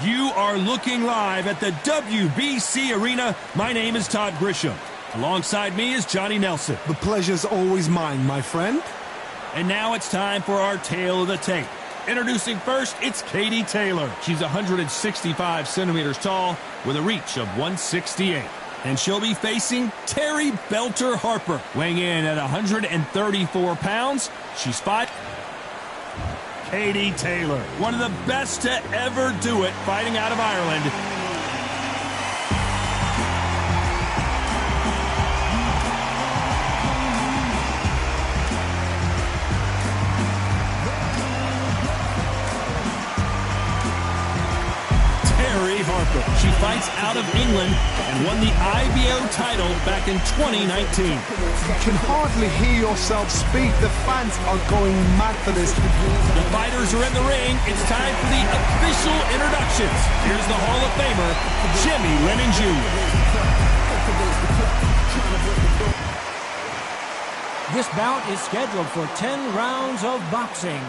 You are looking live at the WBC Arena. My name is Todd Grisham. Alongside me is Johnny Nelson. The pleasure's always mine, my friend. And now it's time for our tale of the tape. Introducing first, it's Katie Taylor. She's 165 centimeters tall with a reach of 168. And she'll be facing Terry Belter Harper, weighing in at 134 pounds. She's 5. Katie Taylor, one of the best to ever do it, fighting out of Ireland. Terry Harper. She fights out of England and won the IBO title back in 2019. You can hardly hear yourself speak. The fans are going mad for this. The fighters are in the ring. It's time for the official introductions. Here's the Hall of Famer, Jimmy Lennon Jr. This bout is scheduled for 10 rounds of boxing.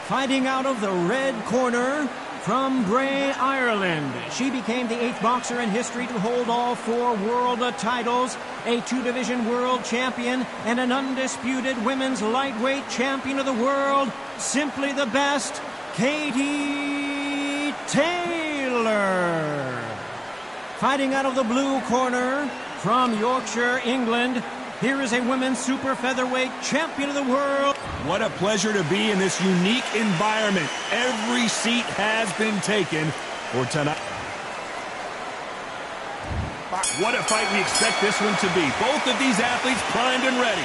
Fighting out of the red corner, from Bray, Ireland, she became the 8th boxer in history to hold all 4 world titles, a 2-division world champion, and an undisputed women's lightweight champion of the world. Simply the best, Katie Taylor. Fighting out of the blue corner, from Yorkshire, England, here is a women's super featherweight champion of the world. What a pleasure to be in this unique environment. Every seat has been taken for tonight. What a fight we expect this one to be. Both of these athletes primed and ready.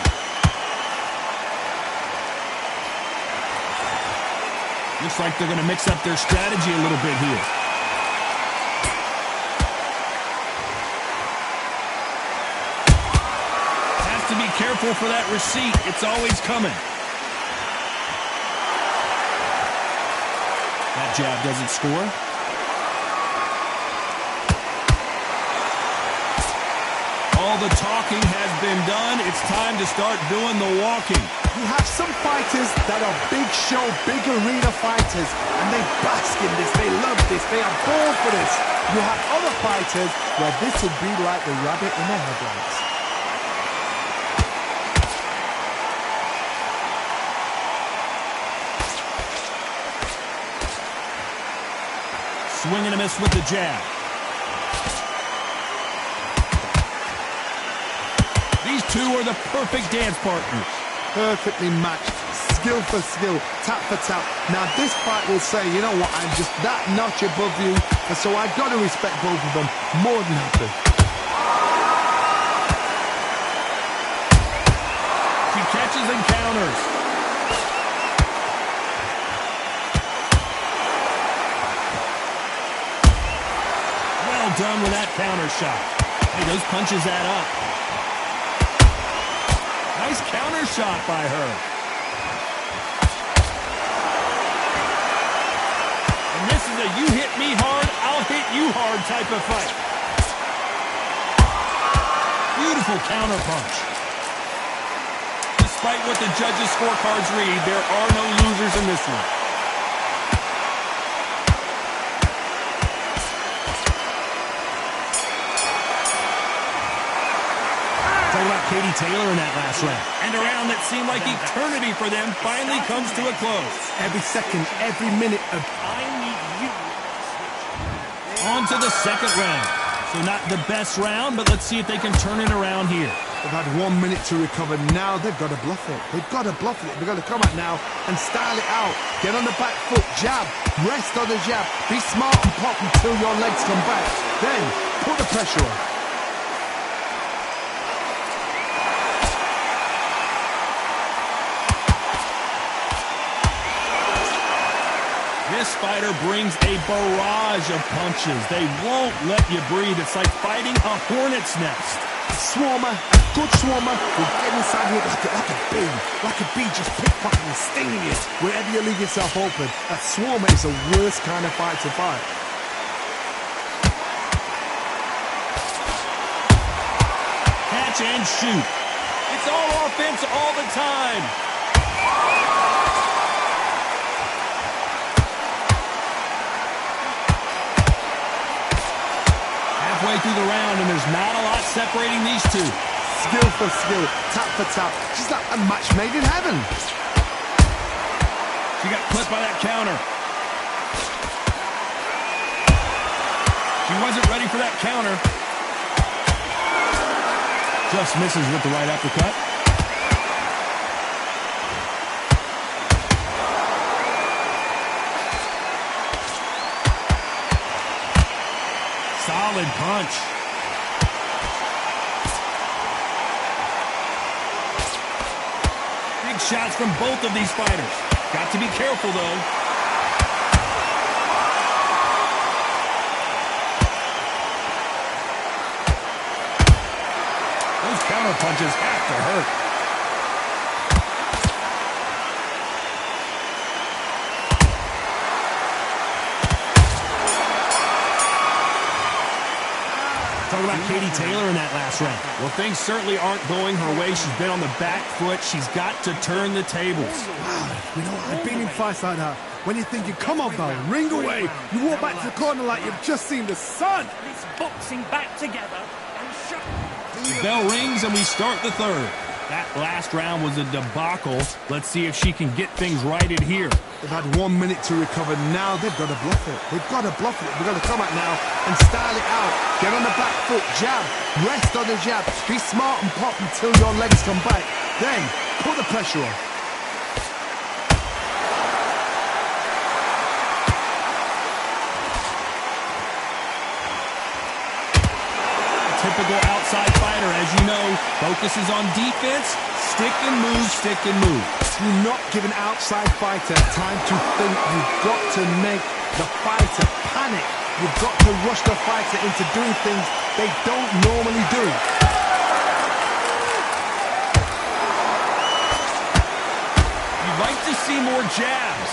Looks like they're going to mix up their strategy a little bit here. To be careful for that receipt. It's always coming. That jab doesn't score. All the talking has been done. It's time to start doing the walking. You have some fighters that are big show, big arena fighters, and they bask in this. They love this. They are born for this. You have other fighters where this would be like the rabbit in the headlights. Swing and a miss with the jab. These two are the perfect dance partners. Perfectly matched, skill for skill, tap for tap. Now this fight will say, you know what, I'm just that notch above you, and so I've got to respect both of them more than happy. She catches and counters. Done with that counter shot. Hey, those punches add up. Nice counter shot by her. And this is a you hit me hard, I'll hit you hard type of fight. Beautiful counter punch. Despite what the judges' scorecards read, there are no losers in this one. Talking about Katie Taylor in that last round. And a round that seemed like eternity for them finally comes to a close. Every second, every minute of... I need you. On to the second round. So not the best round, but let's see if they can turn it around here. They've had 1 minute to recover. Now they've got to bluff it. They've got to bluff it. They've got to come out now and style it out. Get on the back foot, jab, rest on the jab. Be smart and pop until your legs come back. Then put the pressure on. This fighter brings a barrage of punches. They won't let you breathe. It's like fighting a hornet's nest. A swarmer, a good swarmer, will get inside you like a bee just pickpocketing and stinging you wherever you leave yourself open. A swarmer is the worst kind of fight to fight. Catch and shoot. It's all offense all the time. through the round, and there's not a lot separating these two. Skill for skill, tap for tap. She's like a match made in heaven. She got clipped by that counter. She wasn't ready for that counter. Just misses with the right uppercut. Solid punch. Big shots from both of these fighters. Got to be careful, though. Those counter punches have to hurt. Talk about Katie Taylor in that last round. Well, things certainly aren't going her way. She's been on the back foot. She's got to turn the tables. Wow, you know, I've been in fights like that. When you're thinking, come on, Val, ring away. You walk back to the corner like you've just seen the sun. This boxing back together and shut. The bell rings and we start the third. That last round was a debacle. Let's see if she can get things righted here. They've had 1 minute to recover. Now they've got to bluff it. They've got to bluff it. They've got to come out now and style it out. Get on the back foot, jab, rest on the jab. Be smart and pop until your legs come back. Then put the pressure on. Typical outside fighter, as you know, focuses on defense, stick and move, stick and move. Do not give an outside fighter time to think. You've got to make the fighter panic. You've got to rush the fighter into doing things they don't normally do. You'd like to see more jabs.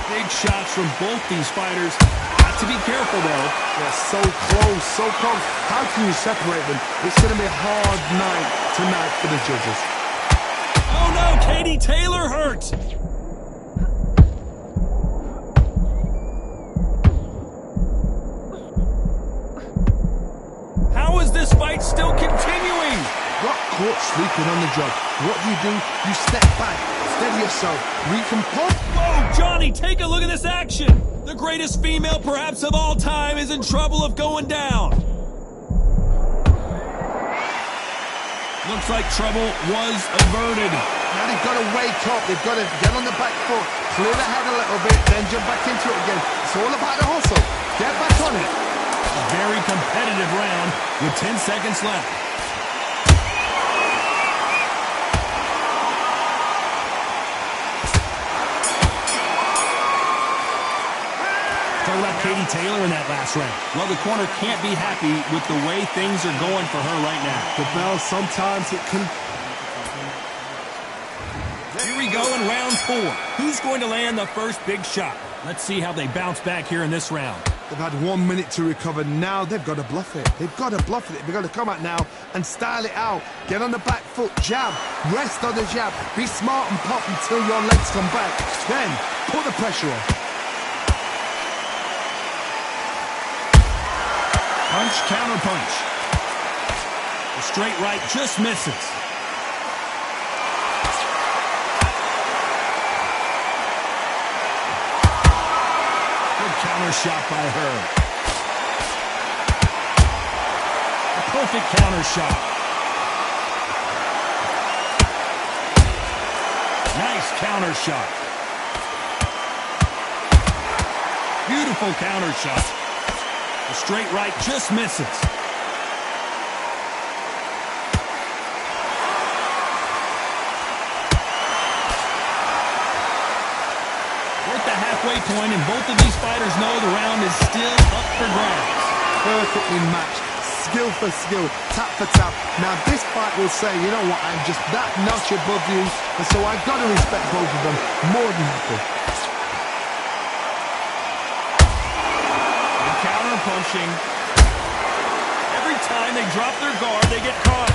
Big shots from both these fighters. Got to be careful, though. They're so close, so close. How can you separate them? It's going to be a hard night tonight for the judges. Oh, no, Katie Taylor hurt. How is this fight still continuing? Got caught sleeping on the job. What do? You step back, steady yourself, recompose. Whoa, Johnny, take a look at this action. The greatest female perhaps of all time is in trouble of going down. Looks like trouble was averted. Now they've got to wake up. They've got to get on the back foot, clear the head a little bit, then jump back into it again. It's all about the hustle. Get back on it. A very competitive round with 10 seconds left. Talk about Katie Taylor in that last round. Well, the corner can't be happy with the way things are going for her right now. The bell, sometimes it can... Here we go in round 4. Who's going to land the first big shot? Let's see how they bounce back here in this round. They've had 1 minute to recover. Now they've got to bluff it. They've got to bluff it. They've got to come out now and style it out. Get on the back foot, jab, rest on the jab. Be smart and pop until your legs come back. Then put the pressure on. Punch, counter punch. The straight right just misses. Good counter shot by her. A perfect counter shot. Nice counter shot. Beautiful counter shot. The straight right just misses. We're at the halfway point, and both of these fighters know the round is still up for grabs. Perfectly matched, skill for skill, tap for tap. Now this fight will say, you know what, I'm just that notch above you, and so I've got to respect both of them more than happy. Punching. Every time they drop their guard, they get caught.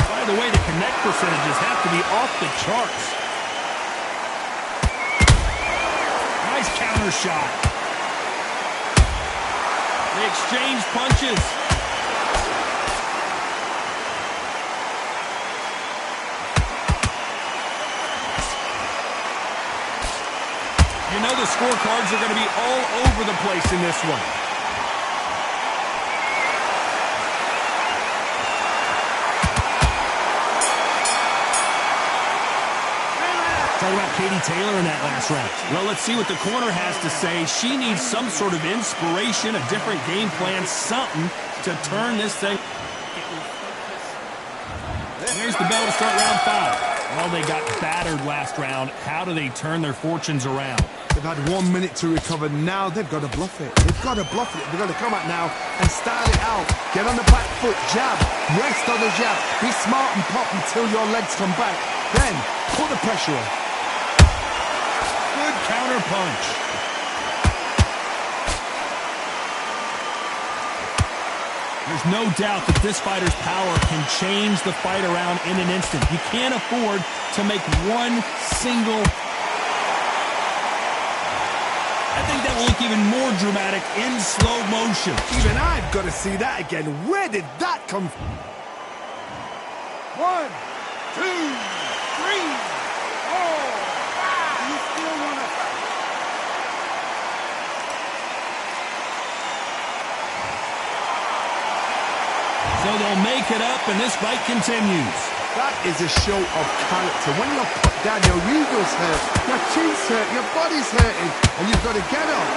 By the way, the connect percentages have to be off the charts. Nice counter shot. They exchange punches. You know the scorecards are going to be all over the place in this one. Talk about Katie Taylor in that last round. Well, let's see what the corner has to say. She needs some sort of inspiration, a different game plan, something to turn this thing. There's the bell to start round 5. Well, they got battered last round. How do they turn their fortunes around? They've had 1 minute to recover. Now they've got to bluff it. They've got to bluff it. They've got to come out now and style it out. Get on the back foot, jab, rest on the jab. Be smart and pop until your legs come back. Then put the pressure on. Good counter punch. There's no doubt that this fighter's power can change the fight around in an instant. You can't afford to make one single. I think that will look even more dramatic in slow motion. Even I've got to see that again. Where did that come from? 1, 2, 3, 4, 5. You still want to fight? So they'll make it up, and this fight continues. That is a show of character. When you're put down, your ego's hurt, your chin's hurt, your body's hurting, and you've got to get up,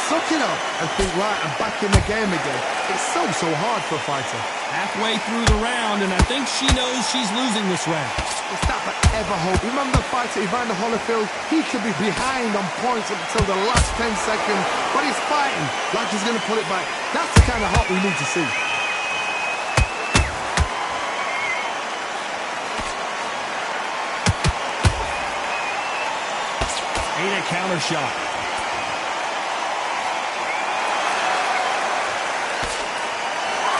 suck it up, and think, right, I'm back in the game again. It's so hard for a fighter. Halfway through the round, and I think she knows she's losing this round. It's that forever hope. Remember the fighter Evander Holyfield? He could be behind on points up until the last 10 seconds, but he's fighting like he's going to pull it back. That's the kind of heart we need to see. A counter shot.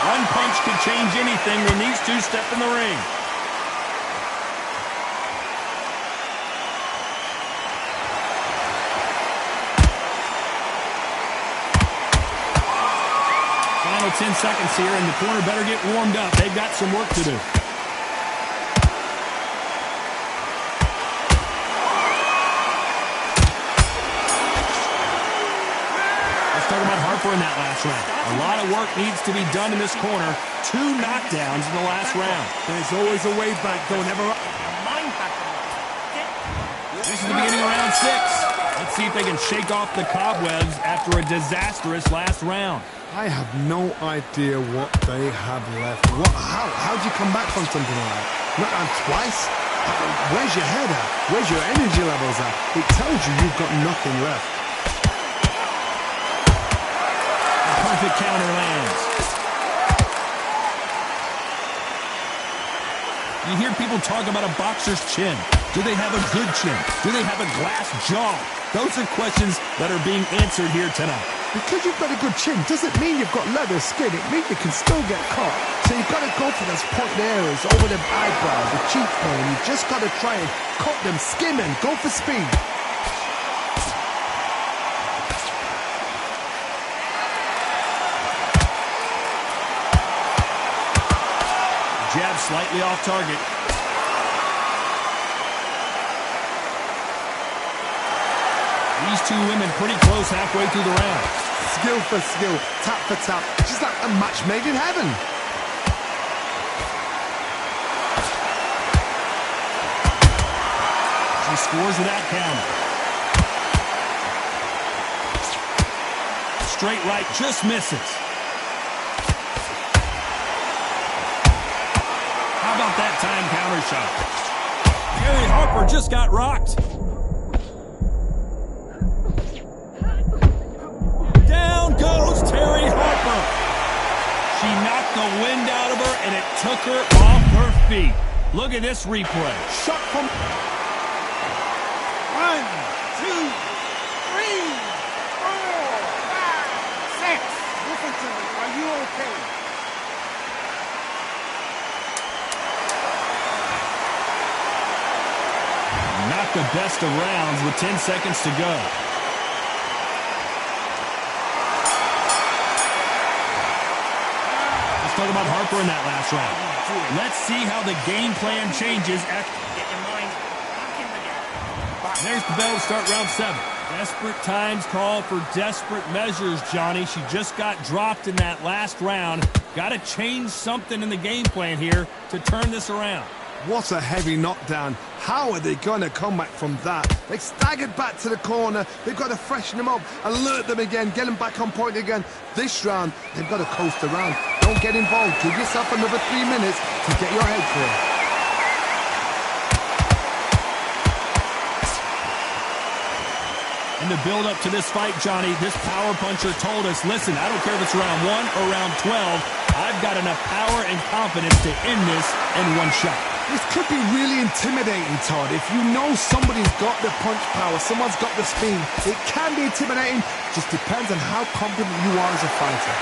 One punch could change anything when these two step in the ring. Final 10 seconds here, and the corner better get warmed up. They've got some work to do. In that last round. A lot of work needs to be done in this corner. 2 knockdowns in the last round. There's always a way back, though. Never up. This is the beginning of round 6. Let's see if they can shake off the cobwebs after a disastrous last round. I have no idea what they have left. How'd you come back from something like that? Knock down twice? Where's your head at? Where's your energy levels at? It tells you you've got nothing left. Perfect counter lands. You hear people talk about a boxer's chin. Do they have a good chin? Do they have a glass jaw? Those are questions that are being answered here tonight. Because you've got a good chin doesn't mean you've got leather skin. It means you can still get caught. So you've got to go for those pointed areas over the eyebrows, the cheekbone. You've just got to try and cut them, skim them, go for speed. Jab slightly off target. These two women pretty close halfway through the round. Skill for skill, tap for tap. Just like a match made in heaven. She scores without counter. Straight right just misses. How about that time counter shot? Terry Harper just got rocked. Down goes Terry Harper. She knocked the wind out of her, and it took her off her feet. Look at this replay. Shot from... 1, 2, 3, 4, 5, 6. Listen to me. Are you okay? the best of rounds with 10 seconds to go. Let's talk about Harper in that last round. Let's see how the game plan changes after. Get your mind back in the game. There's the bell to start round 7. Desperate times call for desperate measures, Johnny. She just got dropped in that last round. Got to change something in the game plan here to turn this around. What a heavy knockdown. How are they going to come back from that? They staggered back to the corner. They've got to freshen them up, alert them again, get them back on point again. This round, they've got to coast around. Don't get involved. Give yourself another 3 minutes to get your head clear. In the build-up to this fight, Johnny, this power puncher told us, listen, I don't care if it's round 1 or round 12, I've got enough power and confidence to end this in one shot. This could be really intimidating, Todd. If you know somebody's got the punch power, someone's got the speed, it can be intimidating. Just depends on how confident you are as a fighter.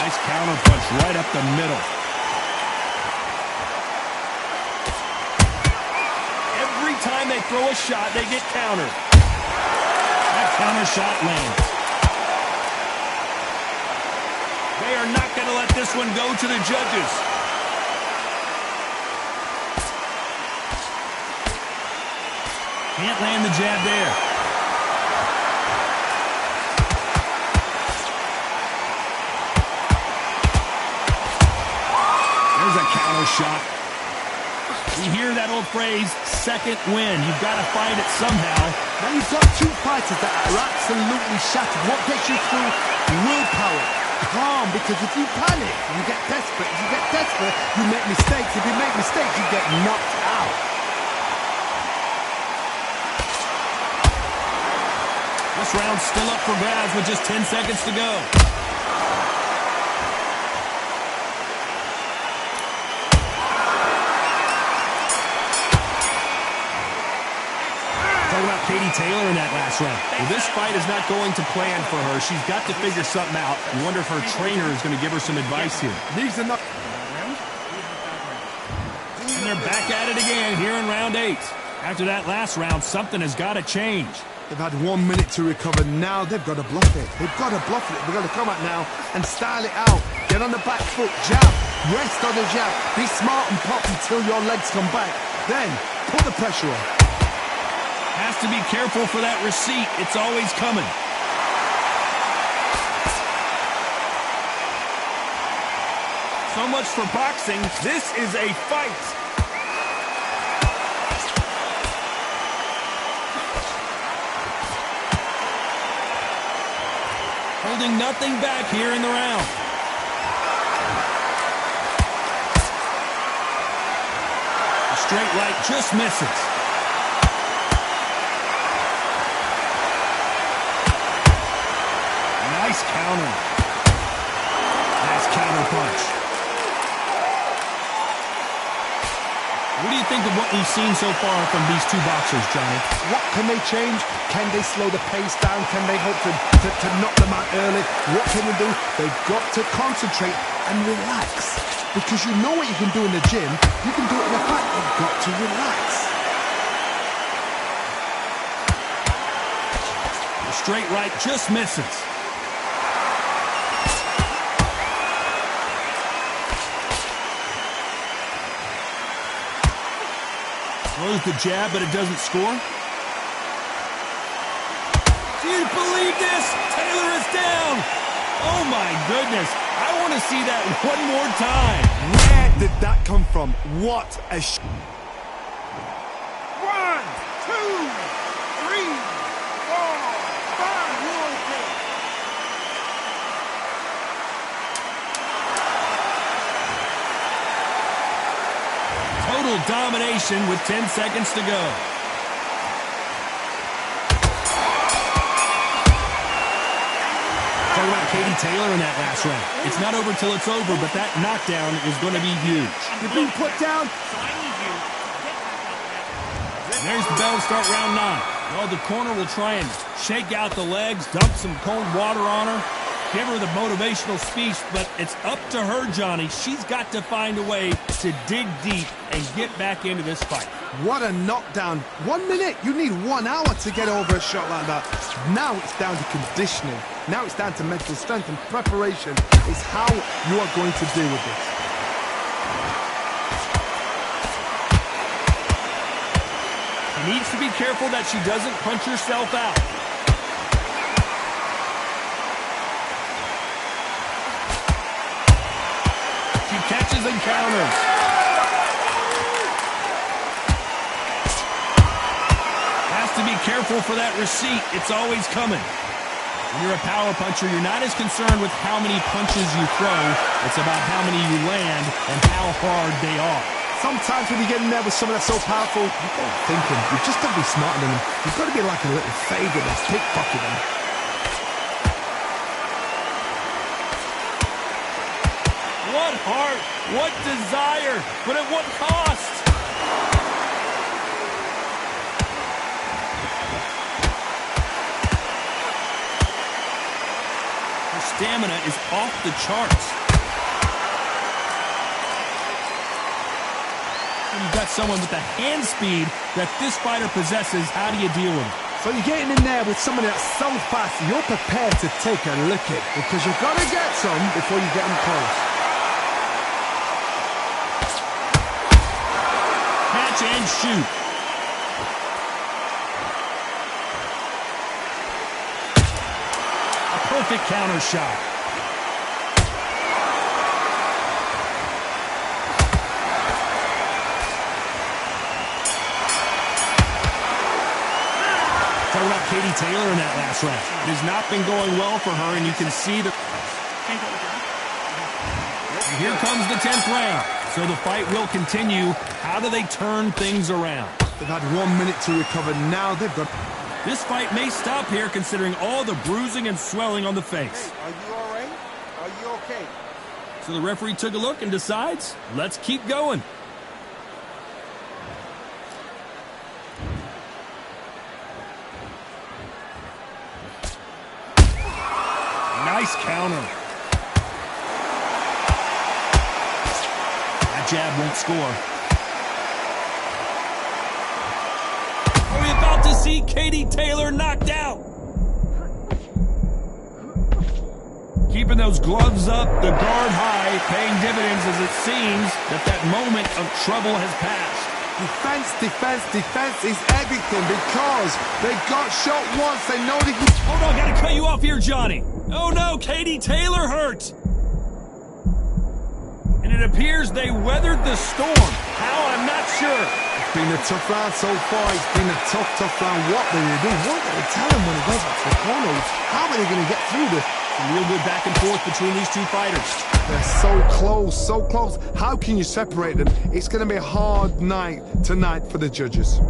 Nice counter punch right up the middle. Every time they throw a shot, they get countered. That counter shot lands. They are not going to let this one go to the judges. Can't land the jab there. There's a counter shot. You hear that old phrase, second win. You've got to find it somehow. Now you've got two fighters that are absolutely shattered. What gets you through? Willpower. Calm, because if you panic, you get desperate. If you get desperate, you make mistakes. If you make mistakes, you get knocked out. This round's still up for grabs with just 10 seconds to go. Talking about Katie Taylor in that last round. Well, this fight is not going to plan for her. She's got to figure something out. I wonder if her trainer is going to give her some advice here. These are not... And they're back at it again here in round 8. After that last round, something has got to change. They've had 1 minute to recover. Now they've got to bluff it. They've got to bluff it. They've got to come out now and style it out. Get on the back foot, jab, rest on the jab. Be smart and pop until your legs come back. Then put the pressure on. Has to be careful for that receipt. It's always coming. So much for boxing. This is a fight. Holding nothing back here in the round. A straight right just misses. Nice counter. Nice counter punch. What do you think of what we've seen so far from these two boxers, Johnny? What can they change? Can they slow the pace down? Can they hope to knock them out early? What can they do? They've got to concentrate and relax. Because you know what you can do in the gym. You can do it in the fight. You've got to relax. The straight right just misses. Throws the jab, but it doesn't score. Do you believe this? Taylor is down. Oh, my goodness. I want to see that one more time. Where did that come from? What a 1, 2, 3, 4, 5, Total domination with 10 seconds to go. Talk about Katie Taylor in that last round. It's not over till it's over, but that knockdown is going to be huge. You're being put down. So I need you to get back up there. There's the bell to start round 9. Well, the corner will try and shake out the legs, dump some cold water on her. Give her the motivational speech, but it's up to her, Johnny. She's got to find a way to dig deep and get back into this fight. What a knockdown. 1 minute, you need 1 hour to get over a shot like that. Now it's down to conditioning. Now it's down to mental strength and preparation. It's how you are going to deal with this. She needs to be careful that she doesn't punch herself out. She catches and counters. Has to be careful for that receipt. It's always coming. When you're a power puncher, you're not as concerned with how many punches you throw. It's about how many you land and how hard they are. Sometimes when you get in there with someone that's so powerful, you've got to think him. You've just got to be smarter than him. You've got to be like a little favour that's pickpocketing. What heart, what desire, but at what cost? Her stamina is off the charts. When you've got someone with the hand speed that this fighter possesses, how do you deal with it? So you're getting in there with somebody that's so fast, you're prepared to take a licking because you've got to get some before you get them close. Catch and shoot. A perfect counter shot. Talk about Katie Taylor in that last round. It has not been going well for her, and you can see that. And here comes the 10th round. So the fight will continue. How do they turn things around? They've had 1 minute to recover. Now they've got... This fight may stop here considering all the bruising and swelling on the face. Hey, are you all right? Are you okay? So the referee took a look and decides, let's keep going. Nice counter. That jab won't score. Are we about to see Katie Taylor knocked out? Keeping those gloves up, the guard high, paying dividends as it seems that moment of trouble has passed. Defense, defense, defense is everything because they got shot once. They know they can... Hold on, gotta cut you off here, Johnny. Oh no, Katie Taylor hurt. And it appears they weathered the storm. How, I'm not sure. It's been a tough round so far. It's been a tough, tough round. What do they do? What do they tell them when it goes back to the corners? How are they going to get through this? Some real good back and forth between these two fighters. They're so close, so close. How can you separate them? It's going to be a hard night tonight for the judges.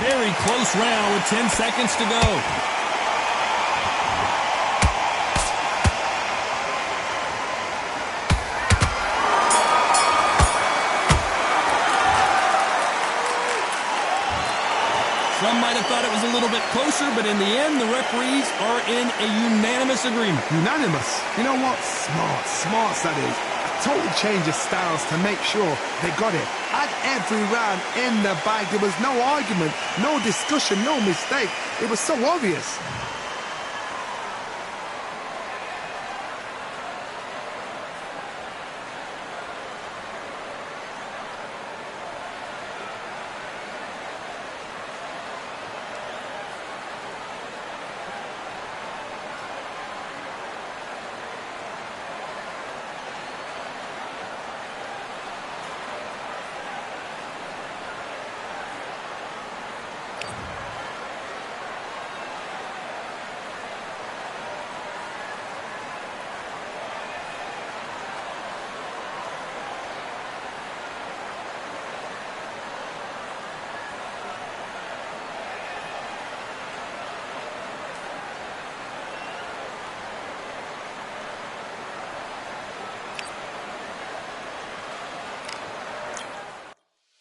Very close round with 10 seconds to go. Some might have thought it was a little bit closer, but in the end, the referees are in a unanimous agreement. Unanimous? You know what? Smart, smarts that is. A total change of styles to make sure they got it. At every round in the bag, there was no argument, no discussion, no mistake. It was so obvious.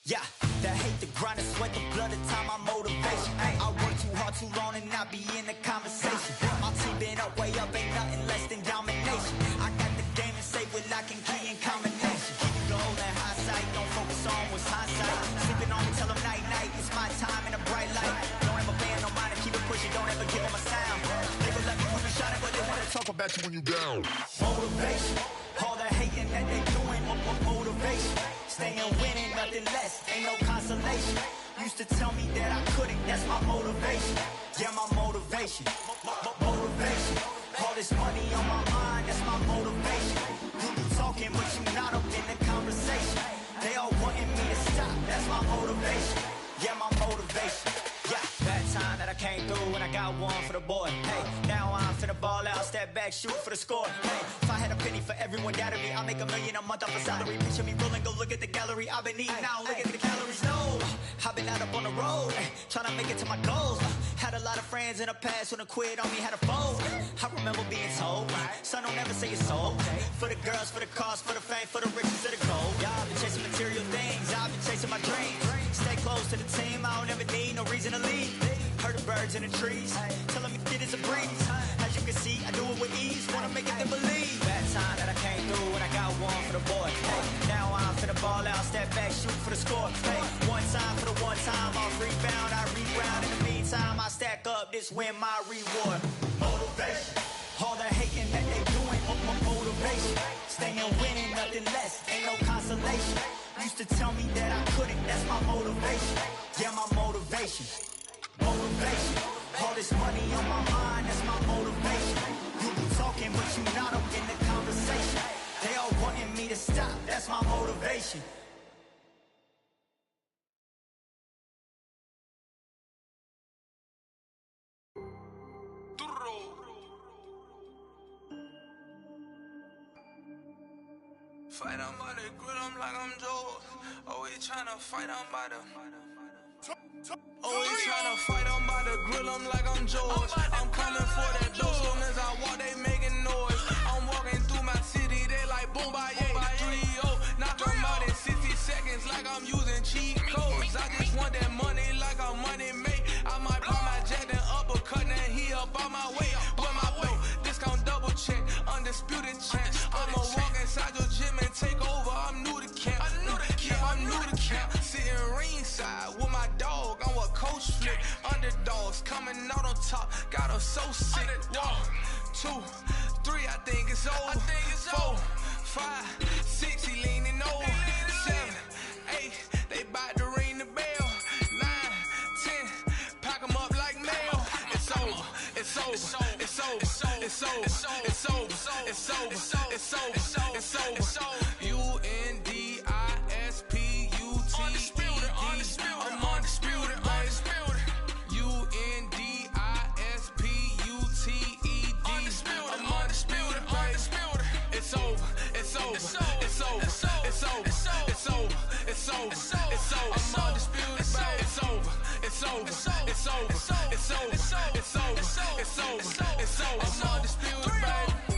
Yeah, the hate, the grind, the sweat, the blood, the time, my motivation. I work too hard, too long, and not be in the conversation. My team been up, way up, ain't nothing less than domination. I got the game and say with lock and key and combination. Keep it goal and high sight, don't focus on what's hindsight. Sleeping on me, tell them night, night, it's my time in a bright light. Don't ever band no mind and keep it pushing, don't ever give them a sound. They gon' let me when you shining, but they wanna talk about you when you down. Motivation, all the hating that they doing, motivation. Staying winning, nothing less, ain't no consolation. Used to tell me that I couldn't, that's my motivation. Yeah, my motivation, motivation. All this money on my mind, that's my motivation. You be talking, but you not up in the conversation. They all wanting me to stop, that's my motivation. Yeah, my motivation. Yeah, bad time that I came through and I got one for the boy. Hey, now I'm finna ball out, step back, shoot for the score. Hey, if I had a penny for everyone doubted me, I'll make $1 million a month off a salary. Picture me rolling, go look at the gallery. I've been eating now, look at the calories. No, I've been out up on the road, trying to make it to my goals. Had a lot of friends in the past when I quit on me, had a fold. I remember being told, son, don't ever say it's sold. For the girls, for the cars, for the fame, for the riches, for the gold. Y'all been chasing material things, I've been chasing my dreams. Stay close to the team, I don't ever need no reason to leave. Heard the birds in the trees, telling me it is a breeze. As you can see, I do it with ease, wanna make it them believe. Bad time that I came through and I got one for the boy. Hey, now I'm finna ball out, step back, shoot for the score. Hey, one time for the one time, I'll rebound, I reground. In the meantime, I stack up, this win my reward. Motivation, all the hating that they doing, motivation. Staying winning, nothing less, ain't no consolation. Used to tell me that I couldn't, that's my motivation. Yeah, my motivation, motivation. All this money on my mind, that's my motivation. You be talking, but you not up in the conversation. They all wanting me to stop, that's my motivation. Fight, I'm by the grill, I'm like I'm Joe. Always tryna fight, I'm by the. Always tryna fight, I'm by the grill, I'm like I'm George. I'm coming for that dough, soon as I walk, they making noise. I'm walking through my city, they like boom, by 3-0. Knock them out in 60 seconds, like I'm using cheat codes. I just want that money, like I'm money made. I might pop my jack, then uppercut, then he up on my way. With my dough, discount double check, undisputed champ. I'ma walk inside your gym and take over, I'm new to camp. I'm new to camp. Sitting ringside with my dog, I'm what coach flip. Underdogs coming out on top, got us so sick. 1, 2, 3, I think it's over. 4, 5, 6, he leaning over. 7, 8, they bout to ring the bell. 9, 10, pack 'em up like mail. It's over, it's over, it's over, it's over, it's over, it's over, it's over, it's over. UNDISPUTED. I'm undisputed, undisputed. UNDISPUTED. I'm undisputed, undisputed. It's over, it's over, it's over, it's over, it's over, it's over, it's over, it's over. I'm undisputed, it's over, it's over, it's over, it's over, it's over, it's over, it's over. I'm undisputed, baby.